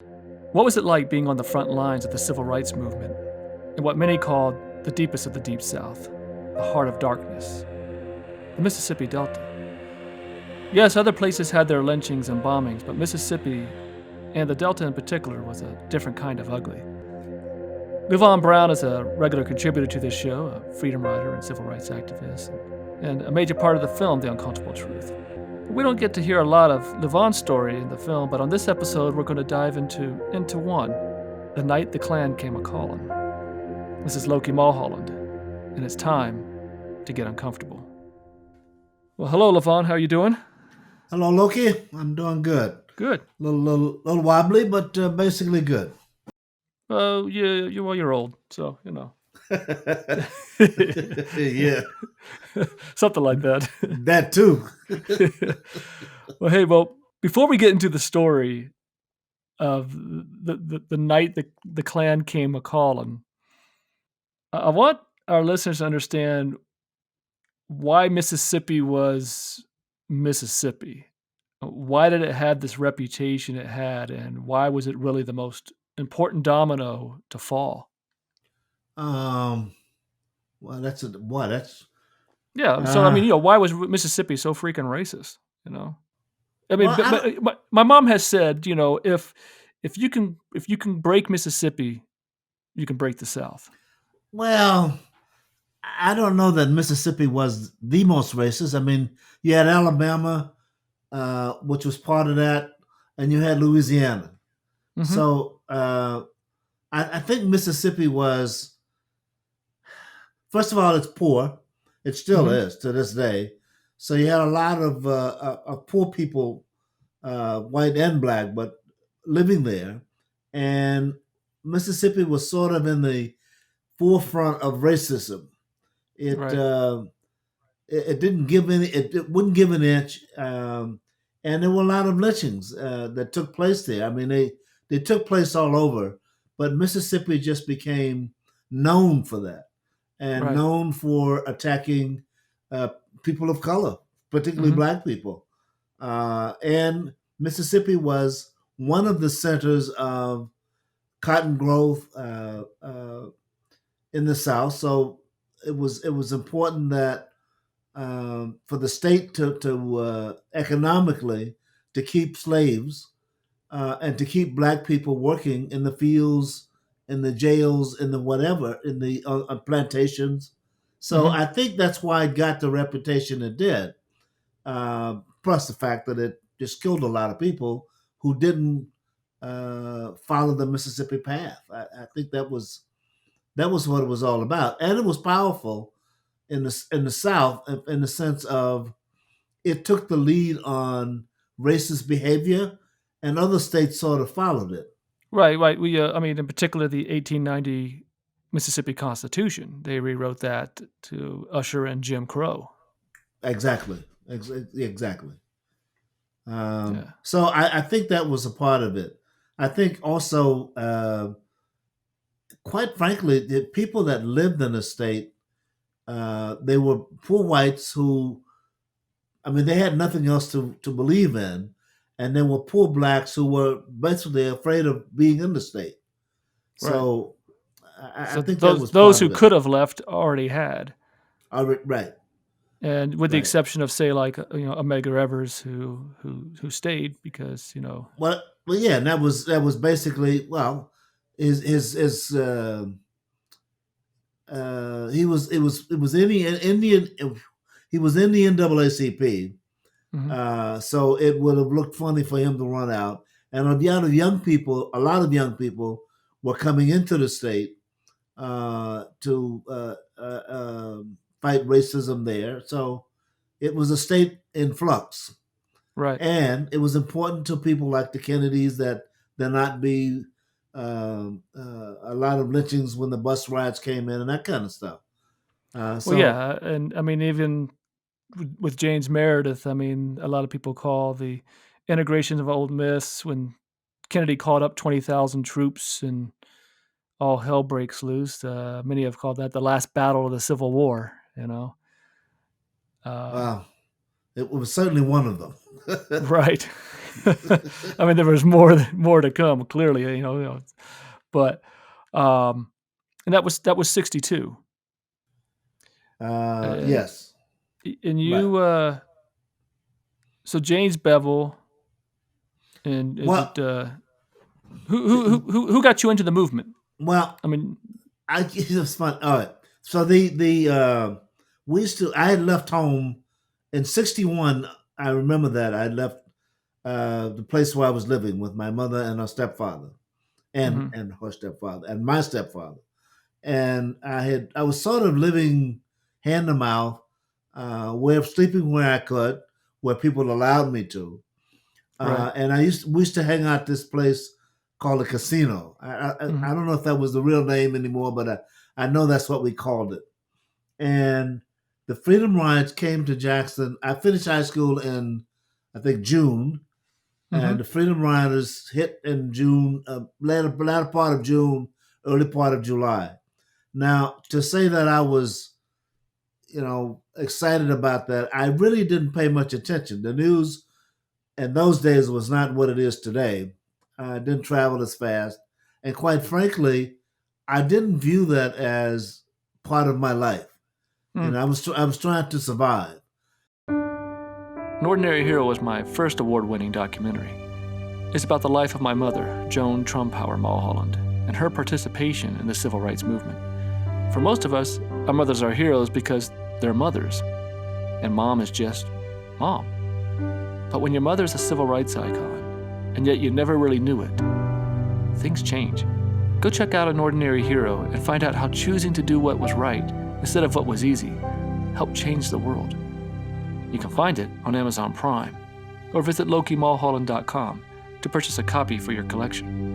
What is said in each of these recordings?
What was it like being on the front lines of the civil rights movement in what many called the deepest of the Deep South, the heart of darkness, the Mississippi Delta? Yes, other places had their lynchings and bombings, but Mississippi, and the Delta in particular, was a different kind of ugly. Luvaghn Brown is a regular contributor to this show, a freedom rider and civil rights activist, and a major part of the film, The Uncomfortable Truth. We don't get to hear a lot of Luvaghn's story in the film, but on this episode, we're going to dive into one, the night the Klan came a-calling. This is Loki Mulholland, and it's time to get uncomfortable. Well, hello, Luvagn. How are you doing? Hello, Loki. I'm doing good. Good. Little wobbly, but basically good. You're old, so you know. Yeah, Something like that. that too. Well, before we get into the story of the night the Klan came a-calling, I want our listeners to understand why Mississippi was Mississippi. Why did it have this reputation it had, and why was it really the most important domino to fall? Um, well, that's Yeah, so I uh, mean, why was Mississippi so freaking racist? You know, I mean, well, I don't. my mom has said, if you can break Mississippi, you can break the South. Well, I don't know that Mississippi was the most racist. I mean, you had Alabama, which was part of that, and you had Louisiana. Mm-hmm. So I think Mississippi was, first of all, it's poor. It still Mm-hmm. is to this day. So you had a lot of poor people, white and black, but living there. And Mississippi was sort of in the forefront of racism. It Right. uh, it didn't give any. It wouldn't give an inch. And there were a lot of lynchings that took place there. I mean, they took place all over, but Mississippi just became known for that and Right. known for attacking uh, people of color, particularly Mm-hmm. black people. And Mississippi was one of the centers of cotton growth in the South. So it was important that for the state to economically to keep slaves and to keep black people working in the fields, in the jails, in the whatever, in the plantations. So Mm-hmm. I think that's why it got the reputation it did. Plus the fact that it just killed a lot of people who didn't follow the Mississippi path. I think that was what it was all about, and it was powerful in the South in the sense of it took the lead on racist behavior, and other states sort of followed it. Right. Right. I mean, in particular, the 1890 Mississippi Constitution. They rewrote that to usher in Jim Crow. Exactly, exactly. Yeah. So I think that was a part of it. I think also, quite frankly, the people that lived in the state, they were poor whites who, I mean, they had nothing else to believe in, and there were poor blacks who were basically afraid of being in the state. Right. So I So think that was those part who of it. could have left already had, Right, and with the right. exception of, say, like Omega Evers, who stayed because Well, yeah, and that was basically, well, his he was it was in the Indian, he was in the NAACP, mhm. so it would have looked funny for him to run out. And a lot of young people were coming into the state to fight racism there. So it was a state in flux, Right. and it was important to people like the Kennedys that there not be a lot of lynchings when the bus rides came in and that kind of stuff. Well, So yeah, and I mean, even with James Meredith, I mean, a lot of people call the integration of Old Miss when Kennedy called up 20,000 troops and all hell breaks loose. Many have called that the last battle of the Civil War. Uh, it was certainly one of them. right. I mean, there was more to come. Clearly, but um, and that was 62. Uh, Yes, and but so James Bevel, and is well, it who got you into the movement? well, I mean, it's fun. All right. So we used to. I had left home in '61. I remember that I left the place where I was living with my mother and her stepfather, mhm, and her stepfather and my stepfather. And I was sort of living hand to mouth, where sleeping where I could, where people allowed me to. right. And we used to hang out this place called a casino. I Mhm, don't know if that was the real name anymore, but I know that's what we called it. And the Freedom Rides came to Jackson. I finished high school in, I think, June, and mhm, the Freedom Riders hit in June, latter part of June, early part of July. Now, to say that I was, excited about that, I really didn't pay much attention. The news in those days was not what it is today. I didn't travel as fast, and quite frankly, I didn't view that as part of my life. mm. I was trying to survive. An Ordinary Hero was my first award-winning documentary. It's about the life of my mother, Joan Trumpauer Mulholland, and her participation in the civil rights movement. For most of us, our mothers are heroes because they're mothers, and mom is just mom. But when your mother's a civil rights icon, and yet you never really knew it, things change. Go check out An Ordinary Hero and find out how choosing to do what was right instead of what was easy helped change the world. You can find it on Amazon Prime, or visit LokiMulholland.com to purchase a copy for your collection.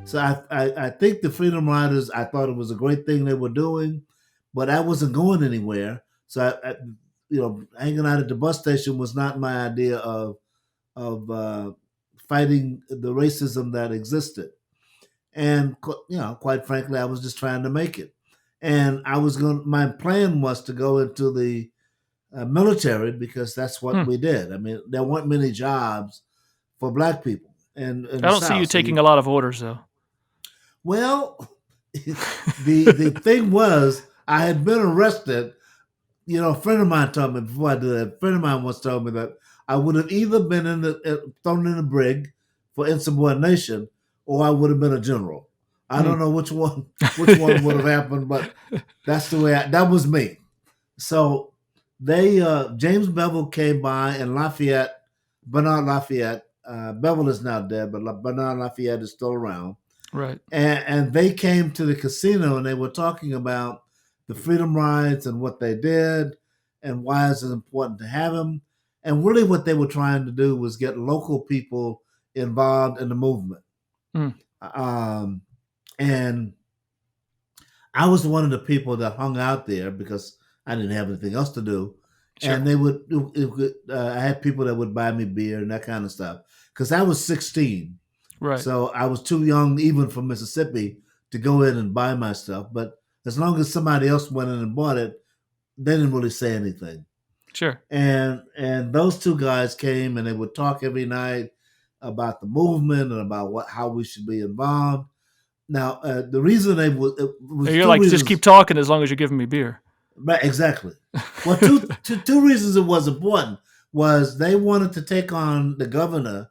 So I think the Freedom Riders, I thought it was a great thing they were doing, but I wasn't going anywhere. So hanging out at the bus station was not my idea of fighting the racism that existed. And quite frankly, I was just trying to make it. And I was going. My plan was to go into the military because that's what Hmm. we did. I mean, there weren't many jobs for black people in I the don't see you South. So taking a lot of orders, though. well, the thing was, I had been arrested. A friend of mine told me before I did that. A friend of mine once told me that I would have either been thrown in a brig for insubordination, or I would have been a general. I Hmm. don't know which one would have happened, but that's the way. That was me. So they James Bevel came by, and Bernard Lafayette. Bevel is now dead, but Bernard Lafayette is still around, Right. and they came to the casino and they were talking about the freedom rides and what they did and why is it important to have them. And really, what they were trying to do was get local people involved in the movement. Hmm. Um, and I was one of the people that hung out there because I didn't have anything else to do. And Sure. I had people that would buy me beer and that kind of stuff because I was 16. Right. So I was too young, even from Mississippi, to go in and buy my stuff. But as long as somebody else went in and bought it, they didn't really say anything. Sure. And those two guys came and they would talk every night about the movement and about how we should be involved. Now, the reason it was You're two like, just keep reasons. talking as long as you're giving me beer. Right, exactly. Well, two reasons it was important was they wanted to take on the governor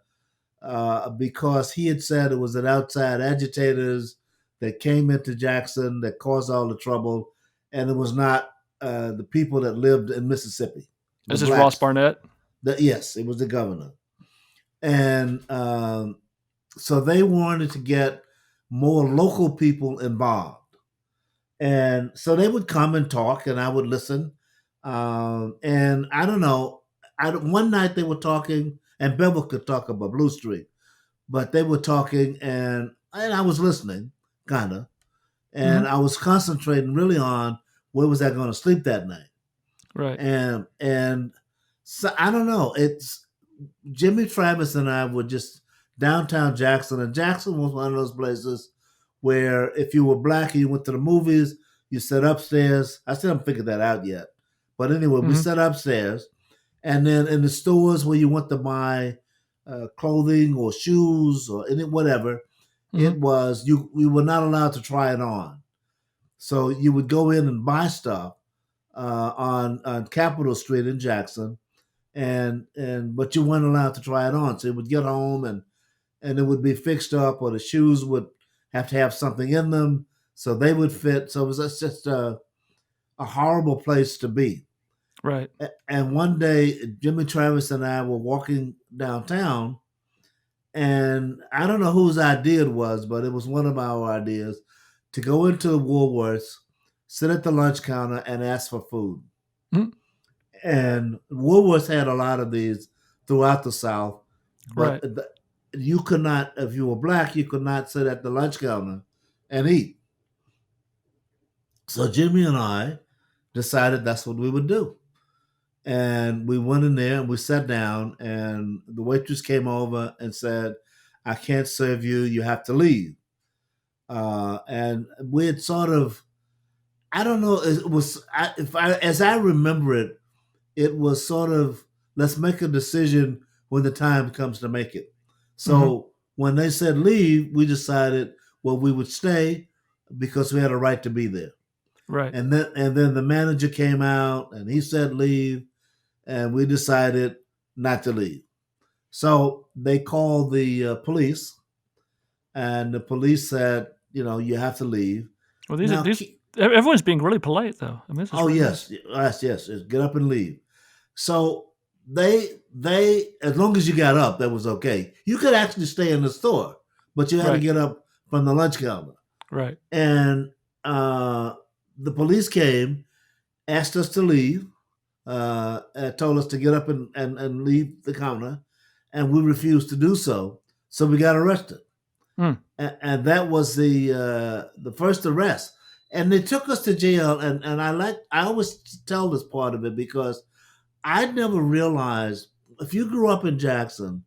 because he had said it was an outside agitators that came into Jackson that caused all the trouble, and it was not the people that lived in Mississippi, the This is Ross blacks. Barnett. Yes, it was the governor, and so they wanted to get more local people involved, and so they would come and talk, and I would listen. And I don't know. One night they were talking, and Bevel could talk about Blue Street, but they were talking and I was listening, kind of, Hmm. and I was concentrating really on where was I going to sleep that night, Right. and so I don't know. It's Jimmy Travis and I were just downtown Jackson, and Jackson was one of those places where if you were black and you went to the movies, you sat upstairs. I still haven't figured that out yet, but anyway, we Hmm. sat upstairs, And then in the stores where you went to buy clothing or shoes or whatever, it Mm-hmm. was you were not allowed to try it on. So you would go in and buy stuff on Capitol Street in Jackson, and but you weren't allowed to try it on. So you would get home and it would be fixed up, or the shoes would have to have something in them so they would fit. So it was just a horrible place to be. Right. And one day, Jimmy Travis and I were walking downtown, and I don't know whose idea it was, but it was one of our ideas to go into Woolworths, sit at the lunch counter, and ask for food. Mm-hmm. And Woolworths had a lot of these throughout the South, but Right. you could not, if you were black, you could not sit at the lunch counter and eat. So Jimmy and I decided that's what we would do. And we went in there and we sat down, and the waitress came over and said, "I can't serve you. You have to leave." And we had sort of, I don't know, it was, if I, as I remember it, it was sort of, let's make a decision when the time comes to make it. Mm-hmm. So when they said leave, we decided, well, we would stay because we had a right to be there. Right. And then the manager came out and he said leave, and we decided not to leave. So they called the police, and the police said, you have to leave. Well, Now, everyone's being really polite though. I mean, this is oh really yes, nice. yes, get up and leave. So they as long as you got up, that was okay. You could actually stay in the store, but you had to Right. get up from the lunch counter. Right. And the police came, asked us to leave, told us to get up and leave the counter, and we refused to do so. So we got arrested, Mm. and that was the first arrest. And they took us to jail, and I always tell this part of it because I never realized, if you grew up in Jackson,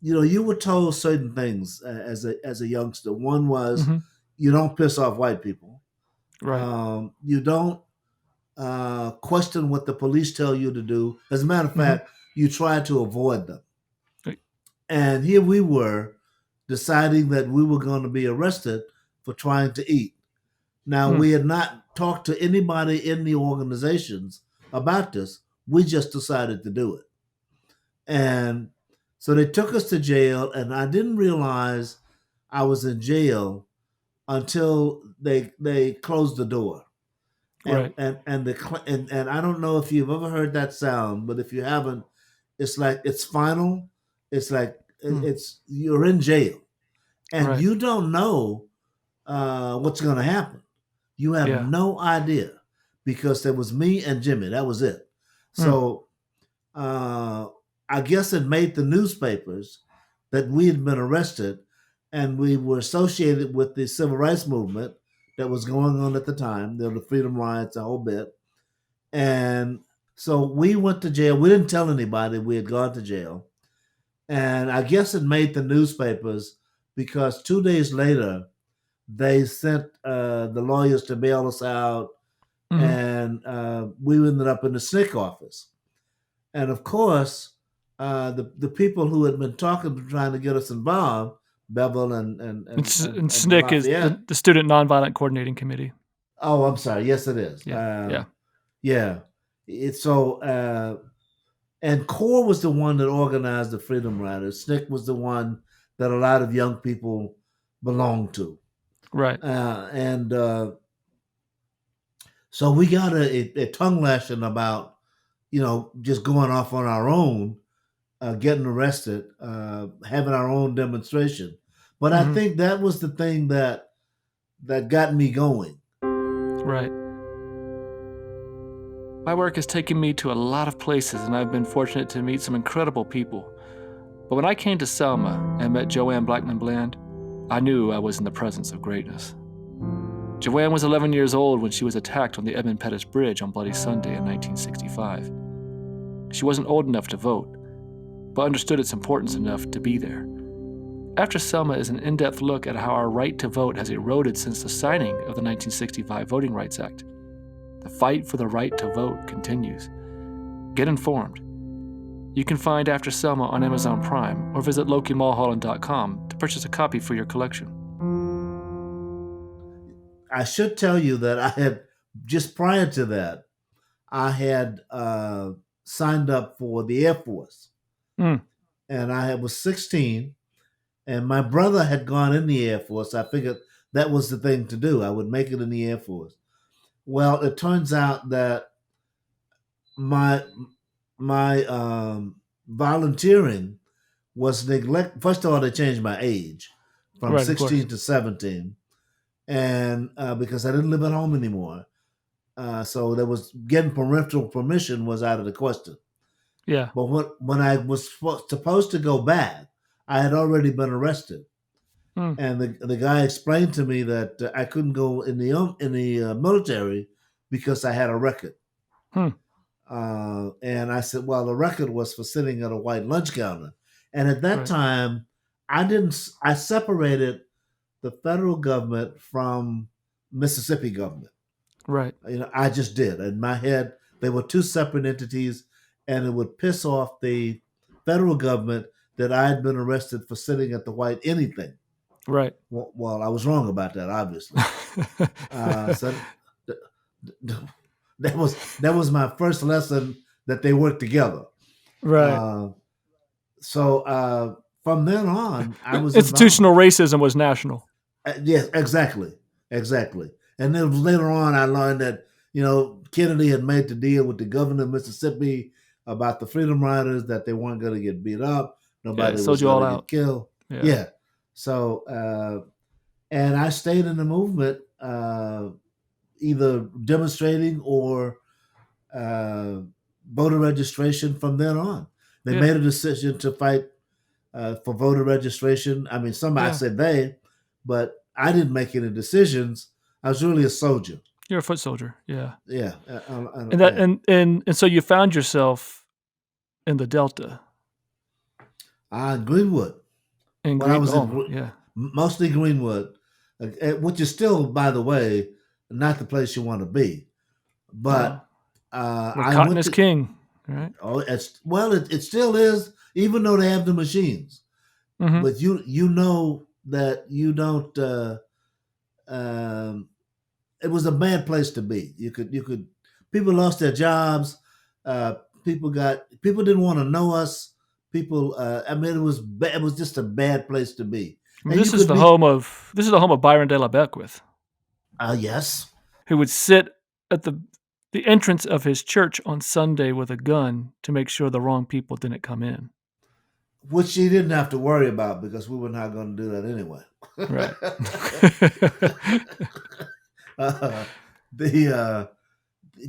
you were told certain things as a youngster. One was, Mm-hmm. you don't piss off white people. Right. You don't question what the police tell you to do. As a matter of Mm-hmm. fact, you try to avoid them. Right. And here we were deciding that we were going to be arrested for trying to eat. Now, Mm. we had not talked to anybody in the organizations about this. We just decided to do it. And so they took us to jail, and I didn't realize I was in jail until they closed the door. And Right. and I don't know if you've ever heard that sound, but if you haven't, it's like it's final. It's like Mm. it's you're in jail, and Right. you don't know what's going to happen. You have Yeah. no idea, because there was me and Jimmy. That was it. Mm. So uh, I guess it made the newspapers that we had been arrested, and we were associated with the civil rights movement that was going on at the time, the freedom riots, a whole bit. And so we went to jail. We didn't tell anybody we had gone to jail. And I guess it made the newspapers because 2 days later, they sent the lawyers to bail us out, Mm-hmm. and we ended up in the SNCC office. And of course, the people who had been trying to get us involved, Bevel And and SNCC is Lafayette. the Student Nonviolent Coordinating Committee. Oh, I'm sorry. Yes, it is. Yeah. Yeah. Yeah. It's so. And CORE was the one that organized the Freedom Riders. SNCC was the one that a lot of young people belonged to. Right. And so we got a tongue lashing about, just going off on our own, getting arrested, having our own demonstration. But I Mm-hmm. think that was the thing that got me going. Right. My work has taken me to a lot of places, and I've been fortunate to meet some incredible people. But when I came to Selma and met Joanne Blackman Bland, I knew I was in the presence of greatness. Joanne was 11 years old when she was attacked on the Edmund Pettus Bridge on Bloody Sunday in 1965. She wasn't old enough to vote, but understood its importance enough to be there. After Selma is an in-depth look at how our right to vote has eroded since the signing of the 1965 Voting Rights Act. The fight for the right to vote continues. Get informed. You can find After Selma on Amazon Prime or visit LokiMulholland.com to purchase a copy for your collection. I should tell you that I had, just prior to that, I had signed up for the Air Force. Mm. And was 16, and my brother had gone in the Air Force. I figured that was the thing to do. I would make it in the Air Force. Well, it turns out that my volunteering was neglect. First of all, they changed my age from Right, of course. 16 to 17, and because I didn't live at home anymore, so there was getting parental permission was out of the question. Yeah. But when I was supposed to go back, I had already been arrested, Mm. and the guy explained to me that I couldn't go in the military because I had a record. Hmm. And I said, well, the record was for sitting at a white lunch counter. And at that Right. time, I separated the federal government from Mississippi government. Right. I just did. In my head, they were two separate entities, and it would piss off the federal government that I had been arrested for sitting at the white anything. Right. Well, I was wrong about that, obviously. So that was my first lesson that they work together. Right. So from then on, I was Institutional racism was national. Yes, exactly. And then later on, I learned that Kennedy had made the deal with the governor of Mississippi about the Freedom Riders, that they weren't going to get beat up, nobody was going to get killed. Yeah. So, and I stayed in the movement, either demonstrating or voter registration from then on. They made a decision to fight for voter registration. I mean, I said they, but I didn't make any decisions. I was really a soldier. You're a foot soldier, yeah. Yeah. And so you found yourself in the Delta. Greenwood. In Greenwood, mostly Greenwood, which is still, by the way, not the place you want to be. But cotton is king, right? Oh, it still is, even though they have the machines. Mm-hmm. But you know that you don't. It was a bad place to be. You could. People lost their jobs. People didn't want to know us. People. I mean, it was just a bad place to be. This is the home of Byron de la Beckwith. Yes. Who would sit at the entrance of his church on Sunday with a gun to make sure the wrong people didn't come in. Which he didn't have to worry about because we were not going to do that anyway. Right.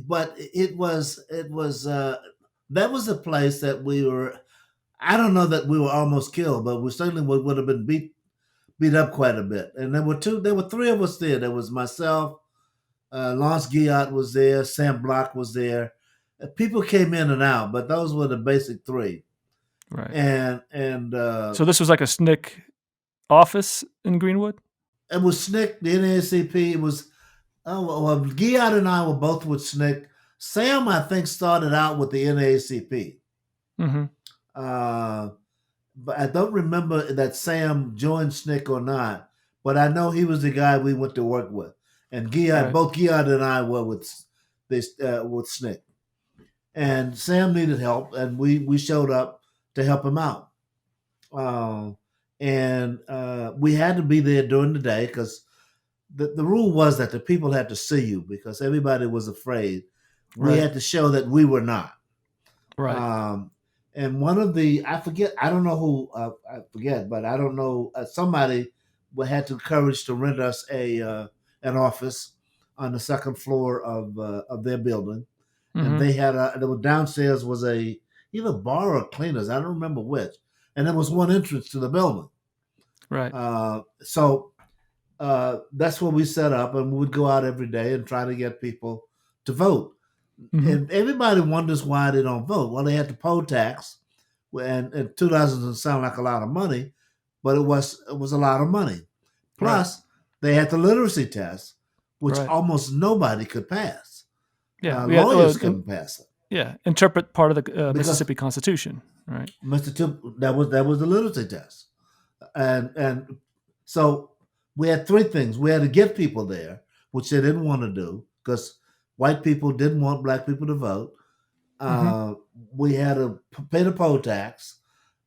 But it was that was a place that we were. I don't know that we were almost killed, but we certainly would have been beat up quite a bit. And there were three of us there. There was myself, Lance Guillot was there, Sam Block was there. People came in and out, but those were the basic three. Right. And so this was like a SNCC office in Greenwood? It was SNCC, the NAACP. It was Guillot and I were both with SNCC. Sam, I think, started out with the NAACP. Mm-hmm. But I don't remember that Sam joined SNCC or not. But I know he was the guy we went to work with. And both Guillot and I were with SNCC. And Sam needed help, and we showed up to help him out. And we had to be there during the day because the rule was that the people had to see you because everybody was afraid. Right. We had to show that we were not. Right. And one of I don't know who, I forget, but I don't know, somebody had the courage to rent us an office on the second floor of their building. Mm-hmm. And they had downstairs was either bar or cleaners. I don't remember which. And there was one entrance to the building. Right. So that's where we set up, and we would go out every day and try to get people to vote. Mm-hmm. And everybody wonders why they don't vote. Well, they had the poll tax, and $2 doesn't sound like a lot of money, but it was a lot of money. Plus, they had the literacy test, which almost nobody could pass. Yeah, lawyers couldn't pass it. Yeah, interpret part of the because Mississippi Constitution, right? Mr. Tip, that was the literacy test, and so we had three things. We had to get people there, which they didn't want to do because white people didn't want black people to vote. Hmm. Uh, we had to pay the poll tax,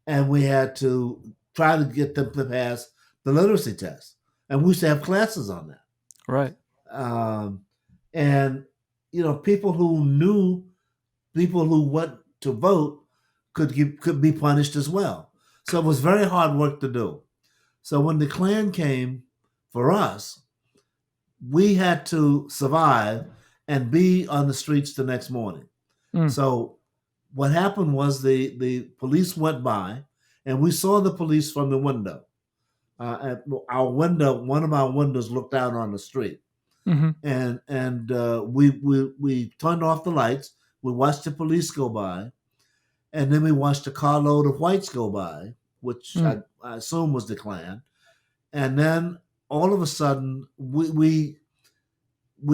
and we had to try to get them to pass the literacy test. And we used to have classes on that. Right. Um, and people who knew people who went to vote could be punished as well. So it was very hard work to do. So when the Klan came for us, we had to survive and be on the streets the next morning. Mm. So what happened was the police went by, and we saw the police from the window. At our window, one of our windows looked out on the street, Hmm. and we turned off the lights. We watched the police go by, and then we watched a carload of whites go by, which Mm. I assume was the Klan. And then all of a sudden, we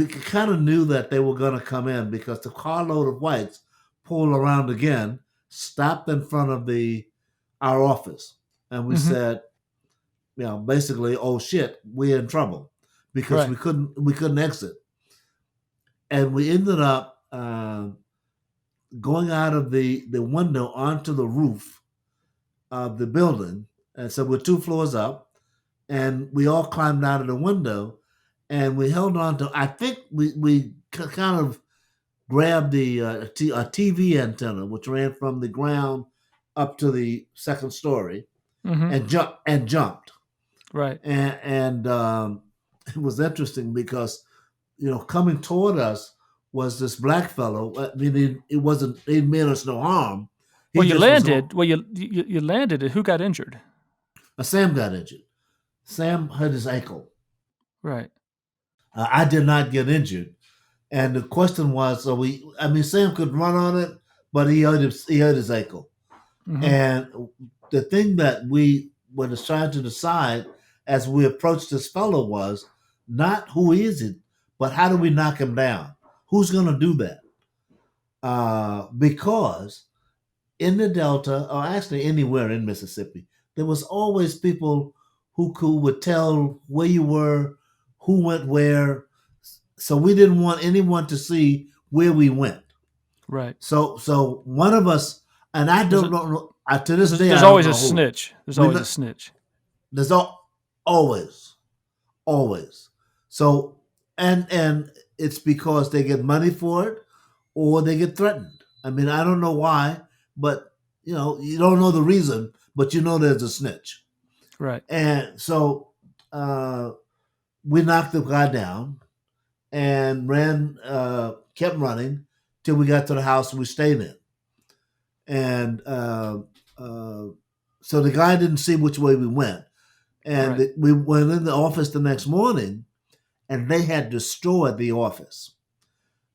kind of knew that they were going to come in because the carload of whites pulled around again, stopped in front of the our office, and we Hmm. said, basically, oh shit, we're in trouble because Right. we couldn't exit, and we ended up going out of the window onto the roof of the building, and so we're two floors up, and we all climbed out of the window, and we held on to. I think we kind of grabbed a TV antenna, which ran from the ground up to the second story, Hmm. and jumped. Right. And it was interesting because coming toward us was this black fellow. I mean, it wasn't. He made us no harm. He Well, you just was on. landed. Well, you landed. Who got injured? Sam got injured. Sam hurt his ankle. Right. I did not get injured. And the question was, so I mean, Sam could run on it, but he hurt his ankle. Hmm. And the thing that we were trying to decide as we approached this fellow was not who is it, but how do we knock him down? Who's going to do that? Because in the Delta, or actually anywhere in Mississippi, there was always people who would tell where you were, who went where. So we didn't want anyone to see where we went. Right. So one of us, and I There's don't a, know. To this day, there's I don't always a know who. snitch. There's We always a not, snitch. there's always, always. So and it's because they get money for it, or they get threatened. I mean, I don't know why, but you don't know the reason, but there's a snitch. Right. And so uh, we knocked the guy down and kept running till we got to the house we stayed in. And uh, so the guy didn't see which way we went. And Right. we went in the office the next morning, and they had destroyed the office.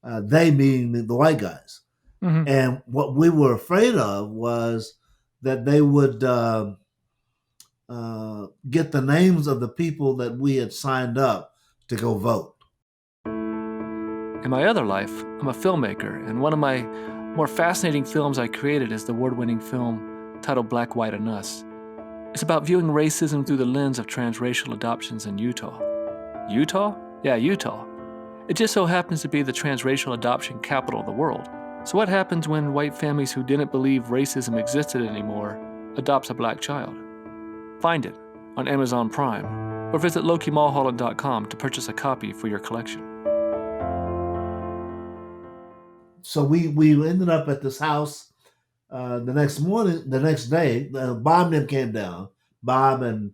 They being the white guys. Hmm. And what we were afraid of was that they would get the names of the people that we had signed up to go vote. In my other life, I'm a filmmaker, and one of my more fascinating films I created is the award-winning film titled Black, White, and Us. It's about viewing racism through the lens of transracial adoptions in Utah. Utah? Yeah, Utah. It just so happens to be the transracial adoption capital of the world. So what happens when white families who didn't believe racism existed anymore adopts a black child? Find it on Amazon Prime or visit lokimulholland.com to purchase a copy for your collection. So we ended up at this house the next day. Bob and them came down. Bob and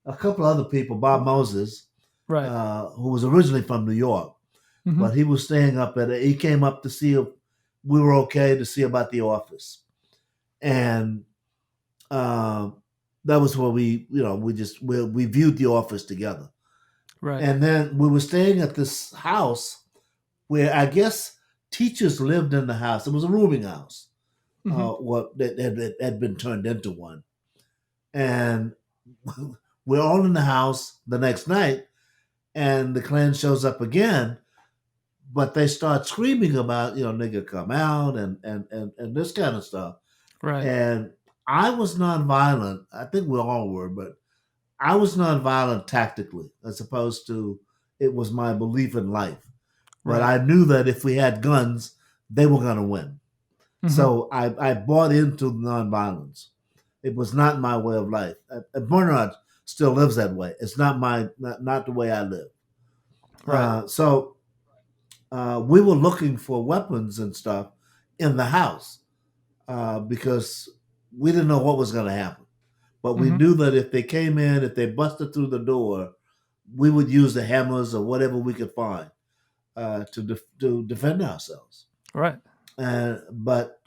a couple other people. Bob Moses, Right. who was originally from New York, Hmm. but he was staying up at. He came up to see if we were okay, to see about the office, and uh, that was where we viewed the office together. Right. And then we were staying at this house where I guess teachers lived in the house. It was a rooming house, Hmm. what that had been turned into one. And we're all in the house the next night, and the Klan shows up again. but they start screaming about, nigga come out and this kind of stuff. Right. And I was nonviolent. I think we all were, but I was nonviolent tactically, as opposed to it was my belief in life. But Right. I knew that if we had guns, they were going to win. Hmm. So I bought into nonviolence. It was not my way of life. Bernard still lives that way. It's not the way I live. Right. So we were looking for weapons and stuff in the house because we didn't know what was going to happen. But we Hmm. knew that if they came in, if they busted through the door, we would use the hammers or whatever we could find to defend ourselves. Right. But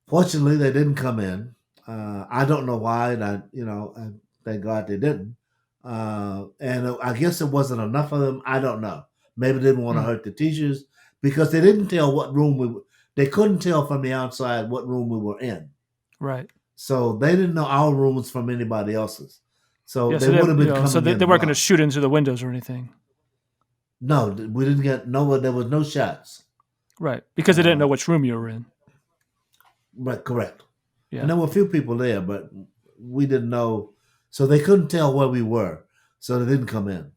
fortunately, they didn't come in. I don't know why, and thank God they didn't. And I guess it wasn't enough of them. I don't know. Maybe they didn't want to Mm. hurt the teachers because they didn't tell what room we. They couldn't tell from the outside what room we were in, Right. so they didn't know our rooms from anybody else's. So Yeah. they So they, would have been so coming they in weren't going to blocked. shoot into the windows or anything. No, we didn't get no. There was no shots. Right. Because they didn't know Uh, which room you were in. but correct. And Yeah. there were a few people there, but we didn't know, so they couldn't tell where we were, so they didn't come in.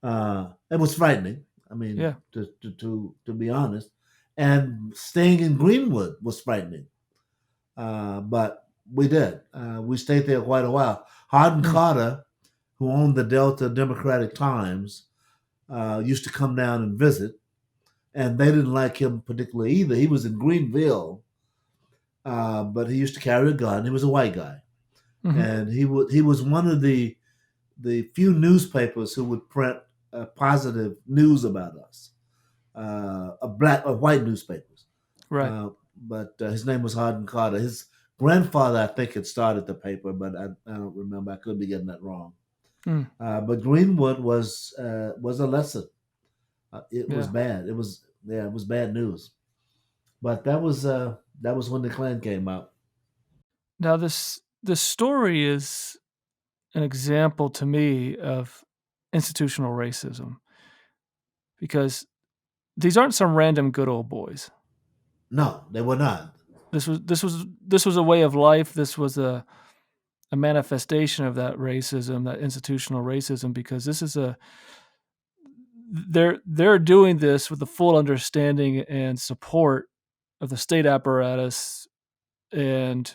It was frightening. I mean, Yeah. to be honest, and staying in Greenwood was frightening. But we did. We stayed there quite a while. Hardin Mm. Carter, who owned the Delta Democratic Times, used to come down and visit, and they didn't like him particularly either. He was in Greenville, but he used to carry a gun. He was a white guy, Hmm. and he was one of the few newspapers who would print positive news about us, white newspapers. Right. But his name was Hardin Carter. His grandfather, I think, had started the paper, but I don't remember. I could be getting that wrong. Mm. But Greenwood was a lesson. It was Yeah. bad. It was bad news. But that was when the Klan came out. Now this story is an example to me of institutional racism because these aren't some random good old boys. No, they were not. This was a way of life. This was a manifestation of that racism, that institutional racism, because this is a they're doing this with the full understanding and support of the state apparatus and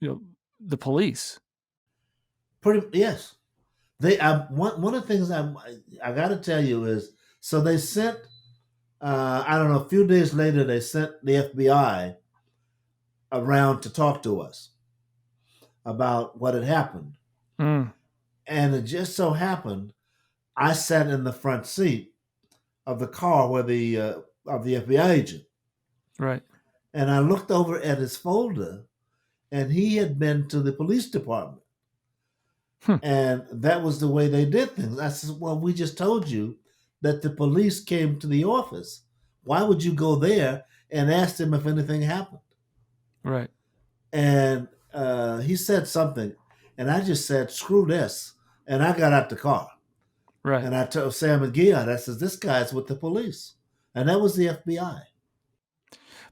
the police. Pretty yes. They one of the things I got to tell you is so they sent I don't know a few days later they sent the FBI around to talk to us about what had happened, Mm, and it just so happened I sat in the front seat of the car where the of the FBI agent, right. and I looked over at his folder, and he had been to the police department. Hmm, And that was the way they did things. I said, well, we just told you that the police came to the office. Why would you go there and ask them if anything happened? right. And he said something, and I just said, screw this. And I got out the car. Right. And I told Sam McGee, I said, this guy's with the police. And that was the FBI.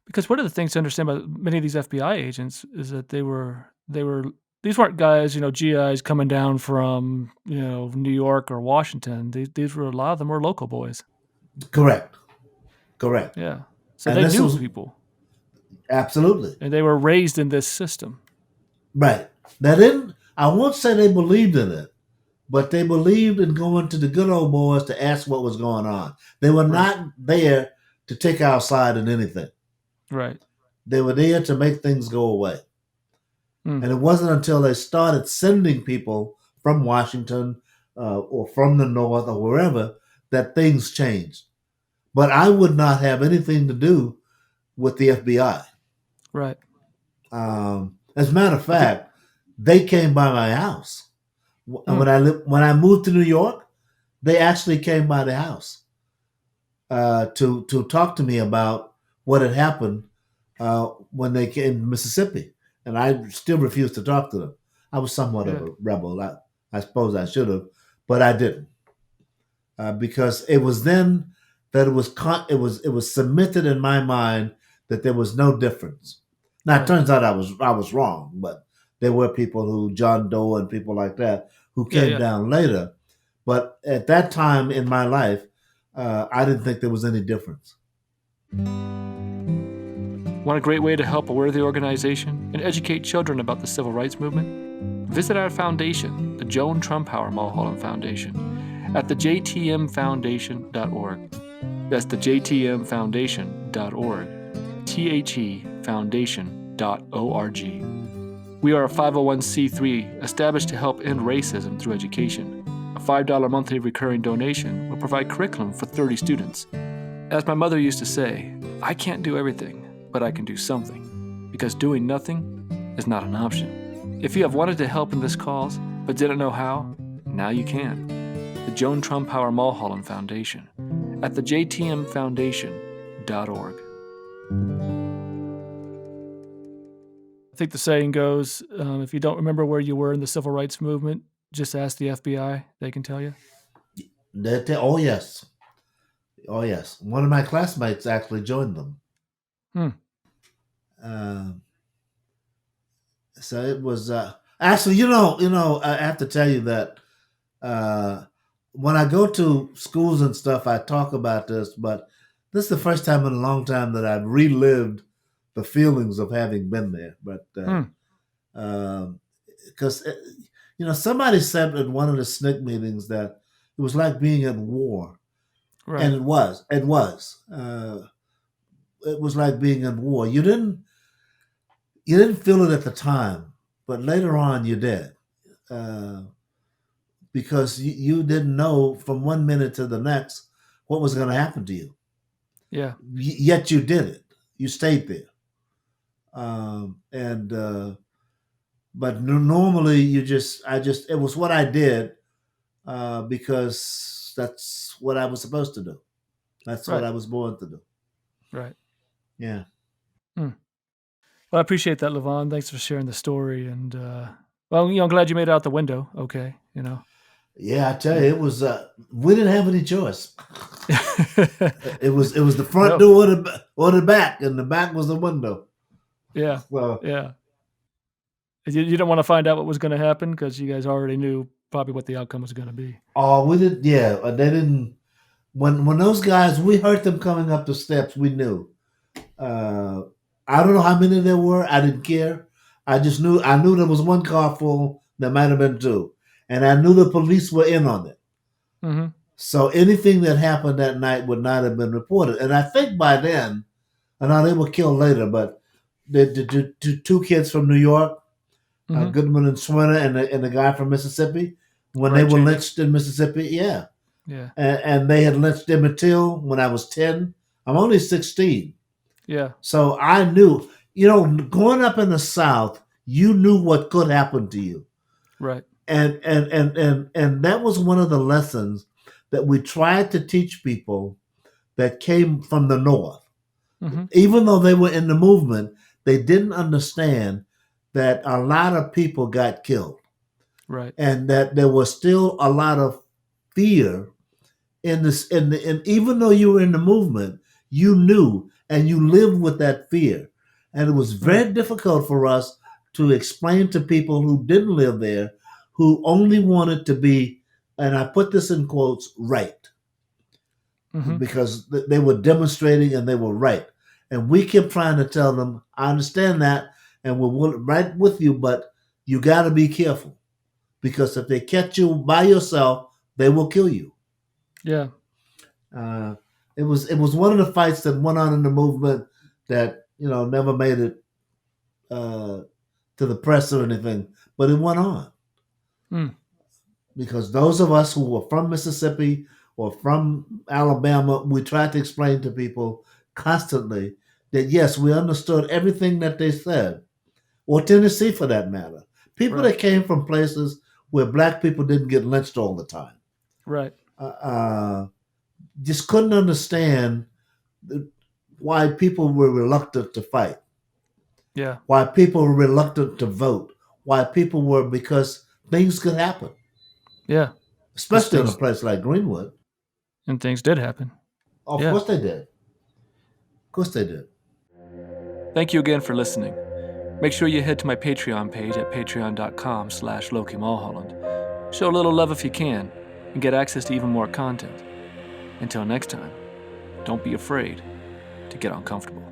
Because one of the things to understand about many of these FBI agents is that they were these weren't guys, GIs coming down from, New York or Washington. These were a lot of them were local boys. Correct. Correct. Yeah. So And they this knew was people absolutely and they were raised in this system. right. They didn't, I won't say they believed in it, but they believed in going to the good old boys to ask what was going on. They were Right. not there to take our side in anything. Right. They were there to make things go away. Mm, And it wasn't until they started sending people from Washington or from the North or wherever that things changed. But I would not have anything to do with the FBI. right. As a matter of But fact, they came by my house. And mm, when I moved to New York, they actually came by the house to talk to me about what had happened when they came to Mississippi, and I still refused to talk to them. I was somewhat of yeah. a rebel. I suppose I should have, but I didn't because it was then. that it was cemented in my mind that there was no difference. Now it Right. turns out I was wrong, but there were people who John Doe and people like that who Yeah, came yeah. down later. But at that time in my life, I didn't think there was any difference. Want a great way to help a worthy organization and educate children about the civil rights movement? Visit our foundation, the Joan Trumpauer Mulholland Foundation, at thejtmfoundation.org. That's thejtmfoundation.org. thefoundation.org. We are a 501c3 established to help end racism through education. A $5 monthly recurring donation will provide curriculum for 30 students. As my mother used to say, I can't do everything, but I can do something, because doing nothing is not an option. If you have wanted to help in this cause but didn't know how, now you can. The Joan Trumpauer Mulholland Foundation at thejtmfoundation.org. I think the saying goes, if you don't remember where you were in the civil rights movement, just ask the FBI. They can tell you. Oh yes, oh yes. One of my classmates actually joined them. Hmm. Uh, so it was actually, I have to tell you that uh, when I go to schools and stuff, I talk about this, but this is the first time in a long time that I've relived the feelings of having been there. But Hmm. because somebody said at one of the SNCC meetings that it was like being at war, and Right. it was like being in war. You didn't feel it at the time, but later on you did. Uh, because you didn't know from one minute to the next what was going to happen to you. Yeah. Yet you did it. You stayed there. And but normally it was what I did because that's what I was supposed to do. That's what Right. I was born to do. Right. Yeah. Hmm. Well, I appreciate that, Luvaghn. Thanks for sharing the story. And, well, I'm glad you made it out the window. Okay. Yeah, I tell you, Yeah. it was. We didn't have any choice. It was the front No. door or the back, and the back was the window. Yeah. So, Yeah. You don't want to find out what was going to happen because you guys already knew probably what the outcome was going to be. oh, we did. Yeah, they didn't. When those guys, we heard them coming up the steps. We knew. Uh, I don't know how many there were. I didn't care. I knew there was one car full. There might have been two, and I knew the police were in on it. Mm-hmm. So anything that happened that night would not have been reported. And I think by then, I know they were killed later, but the two kids from New York, Mm-hmm. Goodman and Swinner, and the guy from Mississippi, when they Right, were Cheney. lynched in Mississippi, yeah, Yeah. and they had lynched Emmett Till when I was 10. I'm only 16. Yeah. So I knew, growing up in the South, you knew what could happen to you. Right. And that was one of the lessons that we tried to teach people that came from the North. Mm-hmm. Even though they were in the movement, they didn't understand that a lot of people got killed Right. and that there was still a lot of fear in this and even though you were in the movement, you knew and you lived with that fear. And it was Mm. very difficult for us to explain to people who didn't live there, who only wanted to be, and I put this in quotes, right, Mm-hmm. because they were demonstrating and they were right. And we kept trying to tell them, I understand that, and we're right with you, but you got to be careful because if they catch you by yourself, they will kill you. Yeah. Uh, it was one of the fights that went on in the movement that never made it uh, to the press or anything, but it went on Mm. because those of us who were from Mississippi or from Alabama, we tried to explain to people constantly that yes, we understood everything that they said, or Tennessee for that matter. People Right. that came from places where black people didn't get lynched all the time. Right. Uh, uh, just couldn't understand why people were reluctant to fight, Yeah. why people were reluctant to vote, why people were, because things could happen, Yeah. Because especially in a things place like Greenwood. and things did happen. Of Yeah. course they did. Of course they did. Thank you again for listening. Make sure you head to my Patreon page at patreon.com/LokiMulholland. Show a little love if you can, and get access to even more content. Until next time, don't be afraid to get uncomfortable.